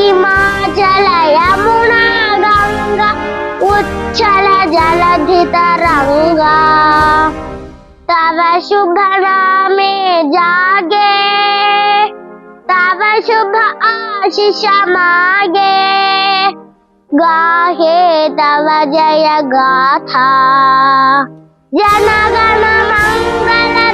हिमाचल यमुना गंगा उच्छल जलधि तरंगा तव शुभ नामे जागे तव शुभ आशीष मागे गाहे तव जय गाथा जन गण मंगल